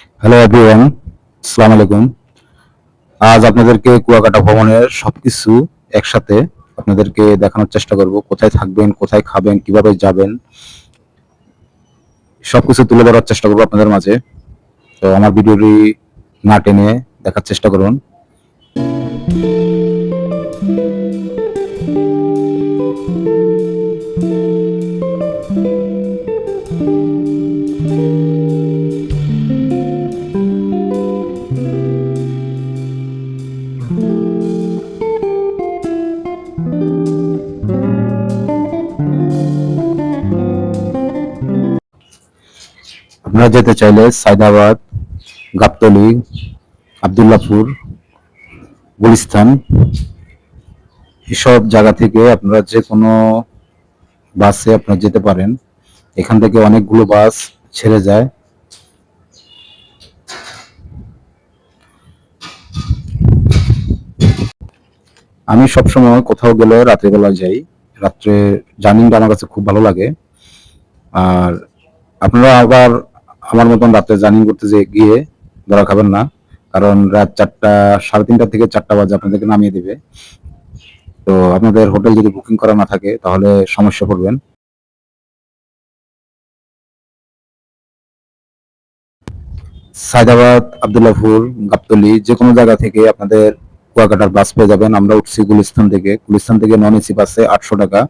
Hello everyone, আসসালামু আলাইকুম। আজ আপনাদেরকে কুয়াকাটা ভ্রমণের সবকিছু একসাথে আপনাদেরকে দেখানোর চেষ্টা করব। কোথায় থাকবেন, কোথায় খাবেন, কিভাবে যাবেন, সবকিছু তুলে ধরার চেষ্টা করব আপনাদের মাঝে। তো আমার ভিডিওটি না টেনে দেখার চেষ্টা করুন। আপনারা যেতে চাইলে সায়দাবাদ, গাবতলী, আবদুল্লাপুর, গুলিস্তান এসব জায়গা থেকে আপনারা যে কোনো বাসে আপনারা যেতে পারেন। এখান থেকে অনেকগুলো বাস ছেড়ে যায়। আমি সবসময় কোথাও গেলে রাত্রেবেলা যাই। রাত্রে জার্নিটা আমার কাছে খুব ভালো লাগে। আর আপনারা আবার আমার মতন রাত্রে জার্নি করতে যে গিয়ে ধরা খাবেন না, কারণ রাত 4টা, 3:30 থেকে 4টা বাজে আপনাদেরকে নামিয়ে দিবে। তো আপনাদের হোটেল যদি বুকিং করা না থাকে তাহলে সমস্যা পড়বেন। সায়দাবাদ, আবদুল্লাপুর, গাবতলী যে কোনো জায়গা থেকে আপনাদের কুয়াকাটার বাস পেয়ে যাবেন। আমরা উঠছি গুলিস্তান থেকে। গুলিস্তান থেকে নন এসি বাসে 800 টাকা,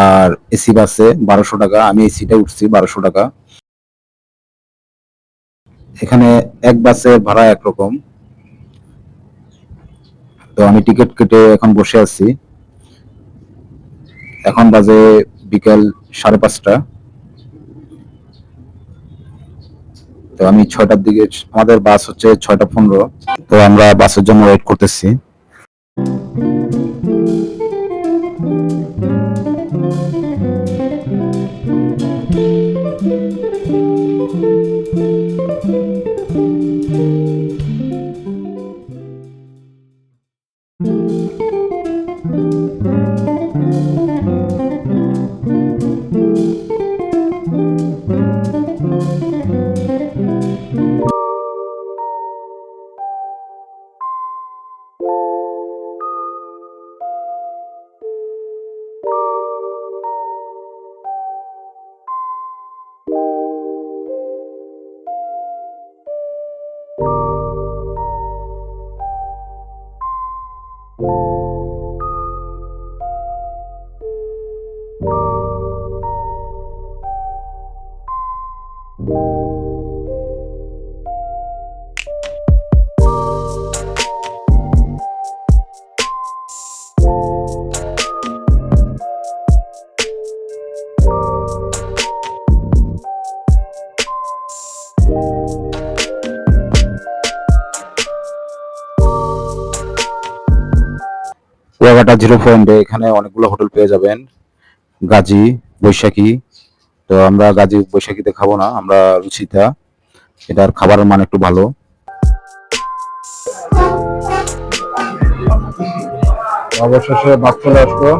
আর এসি বাসে 1200 টাকা। আমি এসিটা উঠছি 1200 টাকা। এখানে এক বাসের ভাড়া একরকম। তো আমি টিকিট কেটে এখন বসে আছি। এখন বাজে বিকেল 5:30। তো আমি 6টার দিকে, আমাদের বাস হচ্ছে 6টা 15। তো আমরা বাসের জন্য ওয়েট করতেছি। কুয়াকাটা জিরো পয়েন্টে এখানে অনেকগুলো হোটেল পেয়ে যাবেন। গাজী, বৈশাখী। তো আমরা গাজী বৈশাখীতে খাবো না, আমরা রুচিতা। এটার খাবারের মান একটু ভালো। অবশেষে বাস চলে আসলো।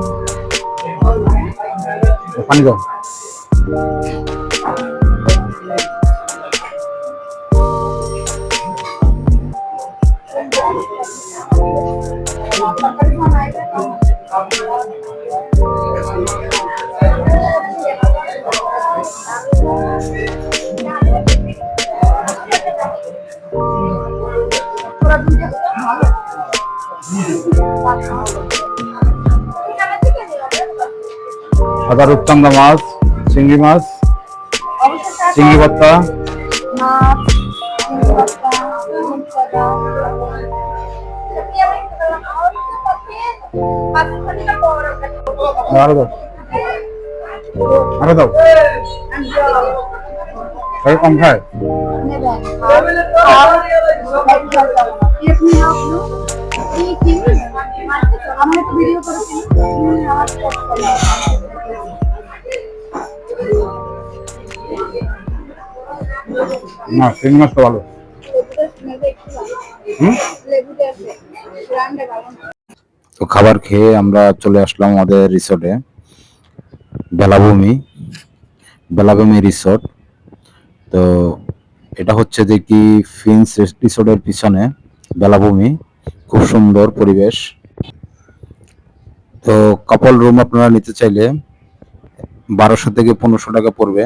পানি দাও। সাদা রূপচান্দা মাছ, চিংড়ি মাছ, চিংড়ি ভর্তা, আরো দাও, আরো দাও। কম খায়। না, চিংড়ি মাছ তো ভালো। তো খাবার খেয়ে আমরা চলে আসলাম আমাদের রিসোর্টে, বেলাভূমি বেলাভূমি রিসোর্ট। তো এটা হচ্ছে যে কি ফিন্স রিসোর্টের পিছনে বেলাভূমি, খুব সুন্দর পরিবেশ। তো কাপল রুম আপনারা নিতে চাইলে 1200 থেকে 1500 টাকা পড়বে।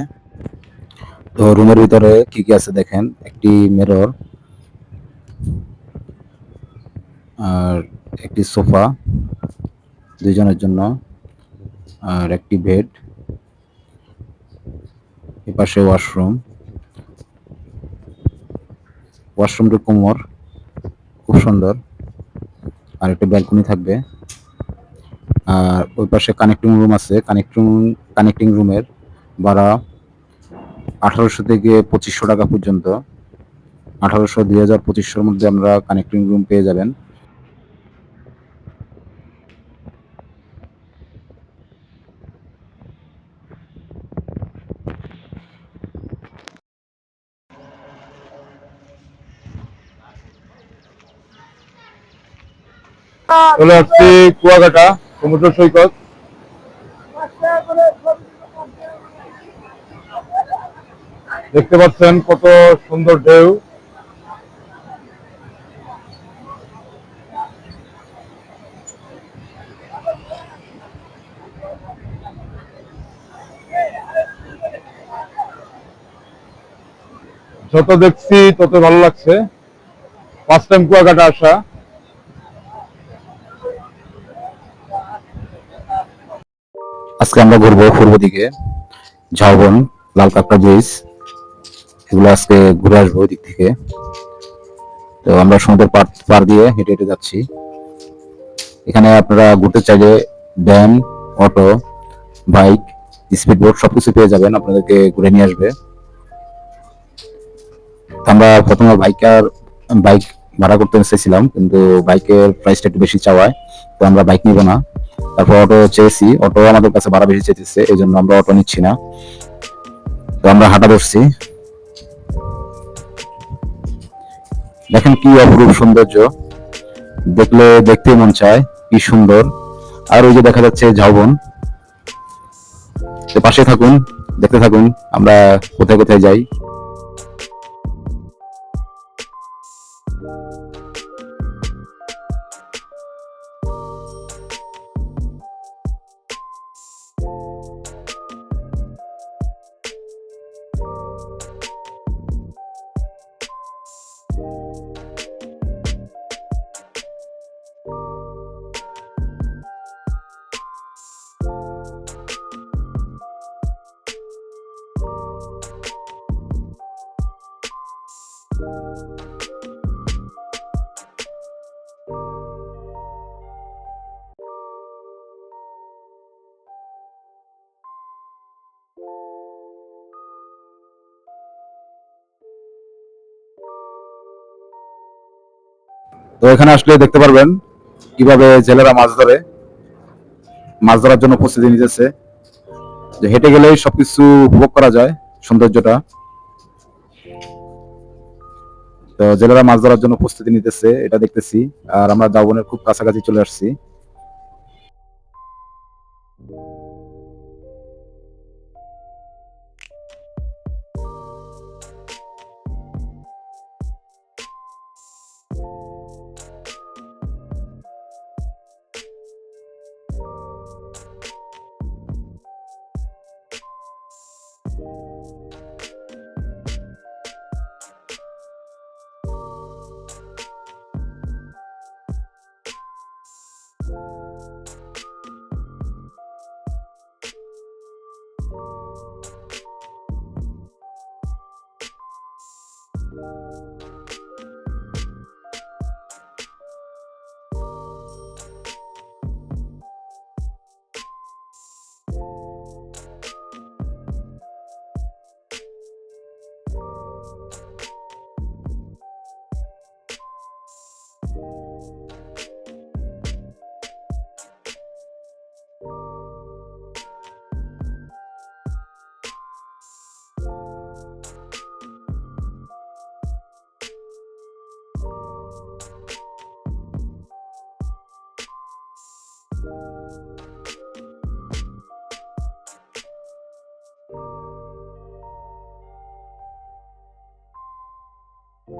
তো রুমের ভিতরে কি কি আছে দেখেন, একটি মিরর, আর একটি সোফা দুইজনের জন্য, আর একটি বেড, এপাশে ওয়াশরুম, ওয়াশরুমটি কোমর, খুব সুন্দর, আর একটা ব্যালকনি থাকবে। আর ওই পাশে কানেক্টিং রুম আছে, কানেক্টিং রুমের ভাড়া 1800 থেকে 2500 টাকা পর্যন্ত। 1800, 2000, 2500-র মধ্যে আমরা কানেক্টিং রুম পেয়ে যাবেন। চলে আসছি কুয়াকাটা সমুদ্র সৈকত। দেখতে পাচ্ছেন কত সুন্দর ঢেউ। যত দেখছি তত ভালো লাগছে। ফার্স্ট টাইম কুয়াকাটা আসা। আজকে আমরা ঘুরবো পূর্ব দিকে, ঝাউবন, লাল কাঁকড়া ব্রিজ, এগুলো আজকে ঘুরে আসবো ওই দিক থেকে। তো আমরা সমুদ্র পার দিয়ে হেঁটে হেঁটে যাচ্ছি। এখানে আপনারা ঘুরতে চাইলে van, auto, bike, speed boat সবকিছু পেয়ে যাবেন, আপনাদেরকে ঘুরে নিয়ে আসবে। আমরা প্রথমে বাইক ভাড়া করতে চেয়েছিলাম, কিন্তু বাইকের প্রাইসটা একটু বেশি চাওয়ায় তো আমরা বাইক নিব না। তারপর অটো চেয়েছি, অটো আমাদের কাছে ভাড়া বেশি চেয়েছে, এই জন্য আমরা অটো নিচ্ছি না। তো আমরা হাঁটা ধরছি। দেখেন কি অপরূপ সৌন্দর্য, দেখতেই মন চায়, কি সুন্দর। আর ওই যে দেখা যাচ্ছে ঝাউবন। পাশে থাকুন, দেখতে থাকুন আমরা কোথায় কোথায় যাই। তো এখানে আসলে দেখতে পারবেন কিভাবে জেলেরা মাছ ধরার জন্য প্রস্তুতি নিতেছে। যে হেঁটে গেলেই সবকিছু উপভোগ করা যায় সৌন্দর্যটা। তো জেলেরা মাছ ধরার জন্য প্রস্তুতি নিতেছে, এটা দেখতেছি। আর আমরা দাউবনের খুব কাছাকাছি চলে আসছি। ওই যে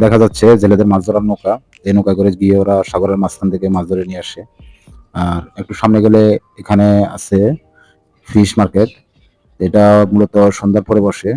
দেখা যাচ্ছে জেলেদের মাছ ধরার নৌকা, এই নৌকা করে গিয়ে ওরা সাগরের মাঝখান থেকে মাছ ধরে নিয়ে আসে। আর একটু সামনে গেলে এখানে আছে ফিশ মার্কেট, এটা মূলত সন্ধ্যার পরে বসে।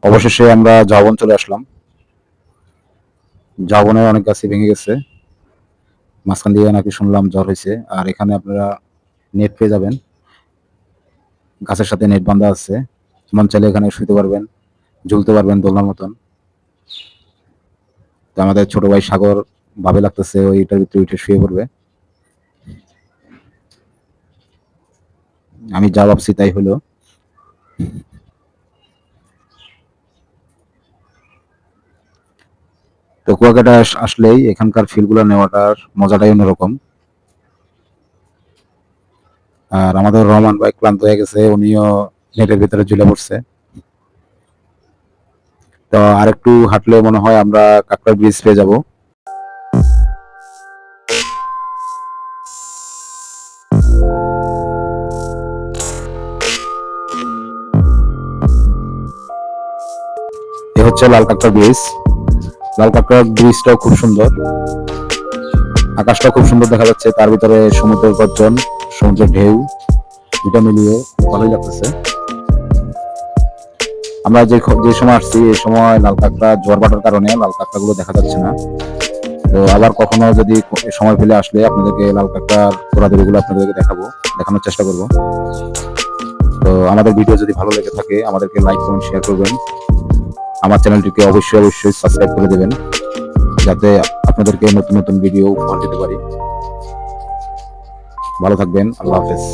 অবশেষে আমরা ঝাউবন চলে আসলাম। ঝাউবনের অনেক গাছই ভেঙে গেছে, মাঝখান দিয়ে নাকি শুনলাম জ্বর হয়েছে। আর এখানে আপনারা নেট পেয়ে যাবেন, গাছের সাথে নেট বাঁধা আছে, মন চাইলে এখানে শুতে পারবেন, ঝুলতে পারবেন দোলনার মতন। তো আমাদের ছোট ভাই সাগর ভাবে লাগতেছে ওইটার ভিতরে উঠে শুয়ে পড়বে। আমি যা ভাবছি তাই হলো। তো কুয়াকাটা আসলেই এখানকার ফিলগুলো নেওয়াটার মজাটাই অন্যরকম। আর আমাদের রহমান ভাই ক্লান্ত হয়ে গেছে, উনিও নেটের ভিতরে ঝুলে পড়ছে। তো আরেকটু হাঁটলে মনে হয় আমরা কাকড়া ব্রিজ পেয়ে যাব। এ হচ্ছে লাল কাকড়া ব্রিজ। লাল কাকড়া ব্রিজটাও খুব সুন্দর, আকাশটাও খুব সুন্দর দেখা যাচ্ছে, তার ভিতরে সমুদ্রের গর্জন, সমুদ্রের ঢেউ, দুটা মিলিয়ে ভালোই লাগতেছে। আমরা যে সময় আসছি এই সময় লাল কাঁকড়া জোয়ার ভাটার কারণে লাল কাঁকড়া গুলো দেখা যাচ্ছে না। তো আবার কখনো যদি সময় পেলে আসলে আপনাদেরকে লাল কাঁকড়ার ঘোরাঘুরি গুলো আপনাদেরকে দেখানোর চেষ্টা করব। তো আমাদের ভিডিও যদি ভালো লেগে থাকে আমাদেরকে লাইক কমেন্ট শেয়ার করবেন, আমার চ্যানেলটিকে অবশ্যই সাবস্ক্রাইব করে দেবেন, যাতে আপনাদেরকে নতুন নতুন ভিডিও উপহার দিতে পারি। ভালো থাকবেন, আল্লাহ হাফেজ।